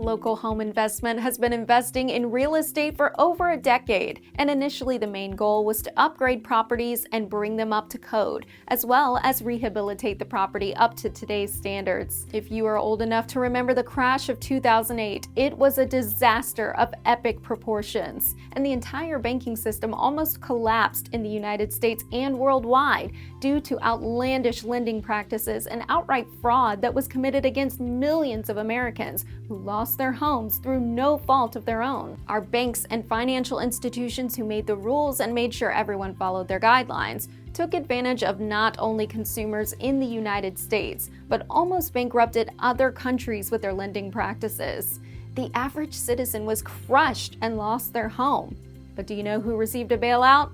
Local Home Investment has been investing in real estate for over a decade, and initially the main goal was to upgrade properties and bring them up to code, as well as rehabilitate the property up to today's standards. If you are old enough to remember the crash of 2008, it was a disaster of epic proportions, and the entire banking system almost collapsed in the United States and worldwide due to outlandish lending practices and outright fraud that was committed against millions of Americans who lost their homes through no fault of their own. Our banks and financial institutions who made the rules and made sure everyone followed their guidelines took advantage of not only consumers in the United States, but almost bankrupted other countries with their lending practices. The average citizen was crushed and lost their home. But do you know who received a bailout?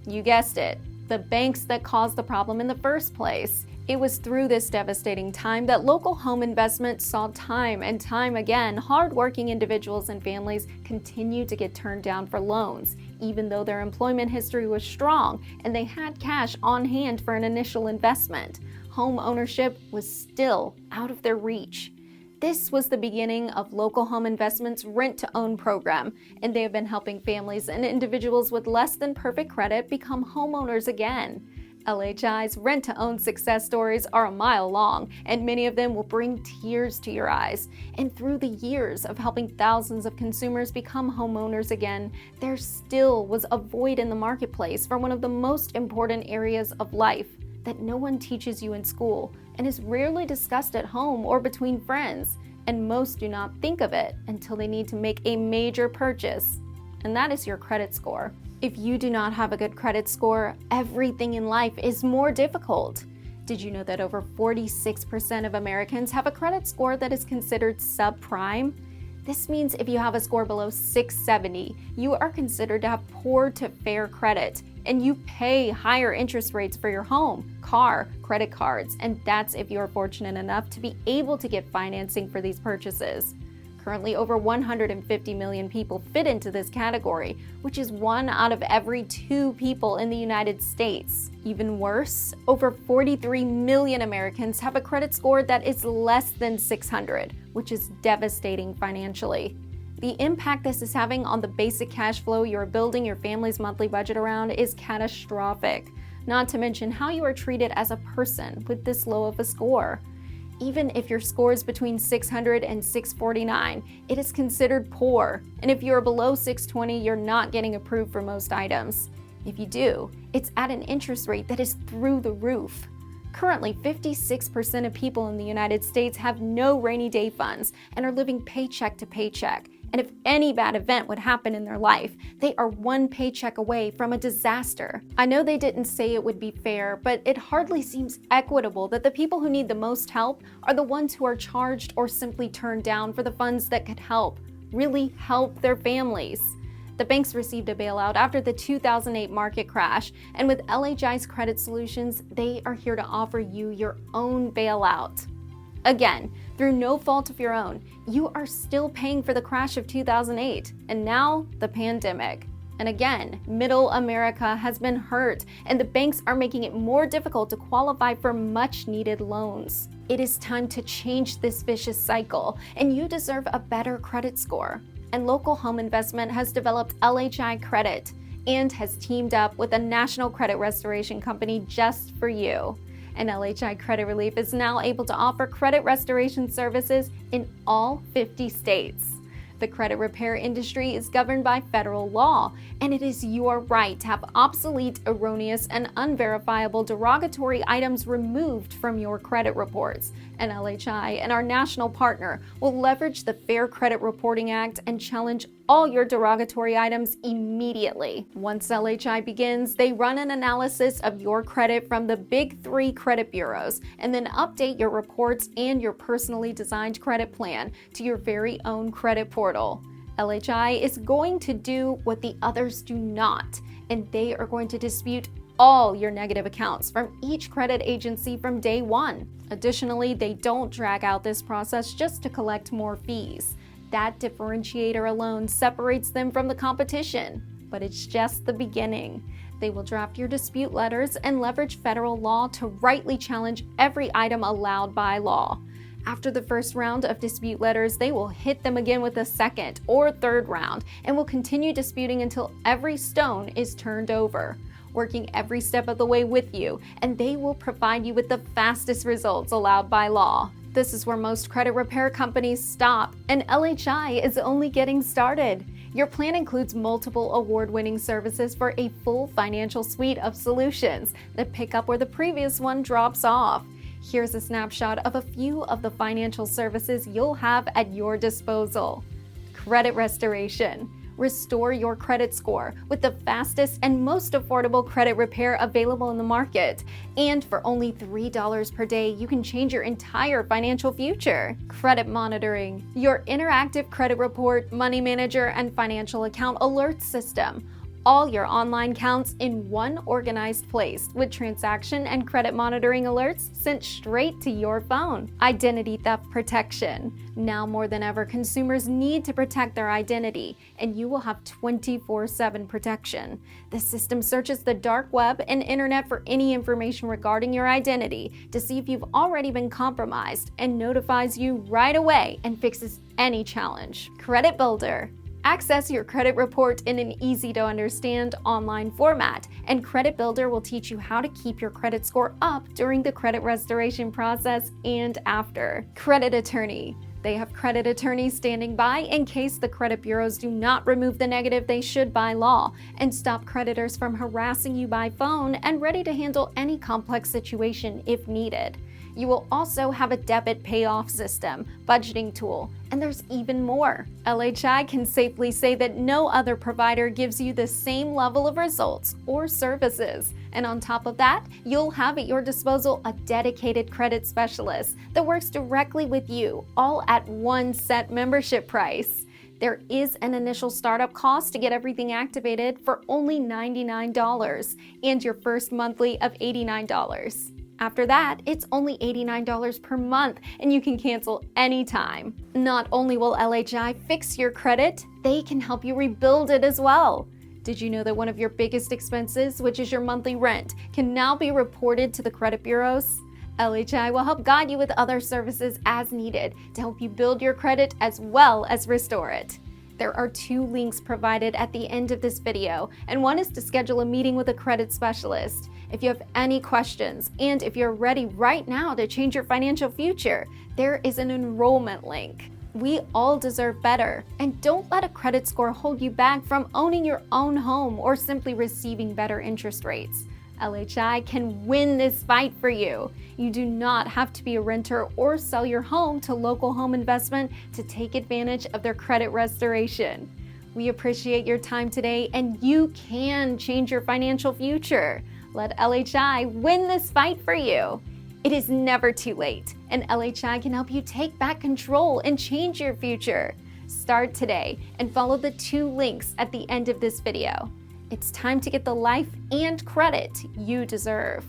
You guessed it, the banks that caused the problem in the first place. It was through this devastating time that Local Home Investment saw time and time again hardworking individuals and families continue to get turned down for loans, even though their employment history was strong and they had cash on hand for an initial investment. Home ownership was still out of their reach. This was the beginning of Local Home Investment's rent-to-own program, and they have been helping families and individuals with less than perfect credit become homeowners again. LHI's rent-to-own success stories are a mile long, and many of them will bring tears to your eyes. And through the years of helping thousands of consumers become homeowners again, there still was a void in the marketplace for one of the most important areas of life that no one teaches you in school and is rarely discussed at home or between friends, and most do not think of it until they need to make a major purchase, and that is your credit score. If you do not have a good credit score, everything in life is more difficult. Did you know that over 46% of Americans have a credit score that is considered subprime? This means if you have a score below 670, you are considered to have poor to fair credit, and you pay higher interest rates for your home, car, credit cards, and that's if you are fortunate enough to be able to get financing for these purchases. Currently, over 150 million people fit into this category, which is 1 out of every 2 people in the United States. Even worse, over 43 million Americans have a credit score that is less than 600, which is devastating financially. The impact this is having on the basic cash flow you're building your family's monthly budget around is catastrophic, not to mention how you are treated as a person with this low of a score. Even if your score is between 600 and 649, it is considered poor. And if you're below 620, you're not getting approved for most items. If you do, it's at an interest rate that is through the roof. Currently, 56% of people in the United States have no rainy day funds and are living paycheck to paycheck. And if any bad event would happen in their life, they are 1 paycheck away from a disaster. I know they didn't say it would be fair, but it hardly seems equitable that the people who need the most help are the ones who are charged or simply turned down for the funds that could really help their families. The banks received a bailout after the 2008 market crash, and with LHI's Credit Solutions, they are here to offer you your own bailout. Again, through no fault of your own, you are still paying for the crash of 2008, and now the pandemic. And again, middle America has been hurt, and the banks are making it more difficult to qualify for much-needed loans. It is time to change this vicious cycle, and you deserve a better credit score. And Local Home Investment has developed LHI Credit and has teamed up with a national credit restoration company just for you. And LHI Credit Relief is now able to offer credit restoration services in all 50 states. The credit repair industry is governed by federal law, and it is your right to have obsolete, erroneous, and unverifiable derogatory items removed from your credit reports. And LHI and our national partner will leverage the Fair Credit Reporting Act and challenge all your derogatory items immediately. Once LHI begins, they run an analysis of your credit from the big 3 credit bureaus and then update your reports and your personally designed credit plan to your very own credit portal. LHI is going to do what the others do not, and they are going to dispute all your negative accounts from each credit agency from day one. Additionally, they don't drag out this process just to collect more fees. That differentiator alone separates them from the competition, but it's just the beginning. They will draft your dispute letters and leverage federal law to rightly challenge every item allowed by law. After the first round of dispute letters, they will hit them again with a second or third round and will continue disputing until every stone is turned over, working every step of the way with you, and they will provide you with the fastest results allowed by law. This is where most credit repair companies stop, and LHI is only getting started. Your plan includes multiple award-winning services for a full financial suite of solutions that pick up where the previous one drops off. Here's a snapshot of a few of the financial services you'll have at your disposal. Credit restoration. Restore your credit score with the fastest and most affordable credit repair available in the market. And for only $3 per day, you can change your entire financial future. Credit monitoring. Your interactive credit report, money manager, and financial account alert system. All your online counts in one organized place with transaction and credit monitoring alerts sent straight to your phone. Identity theft protection. Now more than ever, consumers need to protect their identity, and you will have 24/7 protection. The system searches the dark web and internet for any information regarding your identity to see if you've already been compromised and notifies you right away and fixes any challenge. Credit Builder. Access your credit report in an easy-to-understand online format, and Credit Builder will teach you how to keep your credit score up during the credit restoration process and after. Credit Attorney. They have credit attorneys standing by in case the credit bureaus do not remove the negative they should by law and stop creditors from harassing you by phone, and ready to handle any complex situation if needed. You will also have a debit payoff system, budgeting tool, and there's even more. LHI can safely say that no other provider gives you the same level of results or services. And on top of that, you'll have at your disposal a dedicated credit specialist that works directly with you, all at one set membership price. There is an initial startup cost to get everything activated for only $99 and your first monthly of $89. After that, it's only $89 per month, and you can cancel anytime. Not only will LHI fix your credit, they can help you rebuild it as well. Did you know that one of your biggest expenses, which is your monthly rent, can now be reported to the credit bureaus? LHI will help guide you with other services as needed to help you build your credit as well as restore it. There are 2 links provided at the end of this video, and one is to schedule a meeting with a credit specialist. If you have any questions, and if you're ready right now to change your financial future, there is an enrollment link. We all deserve better, and don't let a credit score hold you back from owning your own home or simply receiving better interest rates. LHI can win this fight for you. You do not have to be a renter or sell your home to Local Home Investment to take advantage of their credit restoration. We appreciate your time today, and you can change your financial future. Let LHI win this fight for you. It is never too late, and LHI can help you take back control and change your future. Start today and follow the 2 links at the end of this video. It's time to get the life and credit you deserve.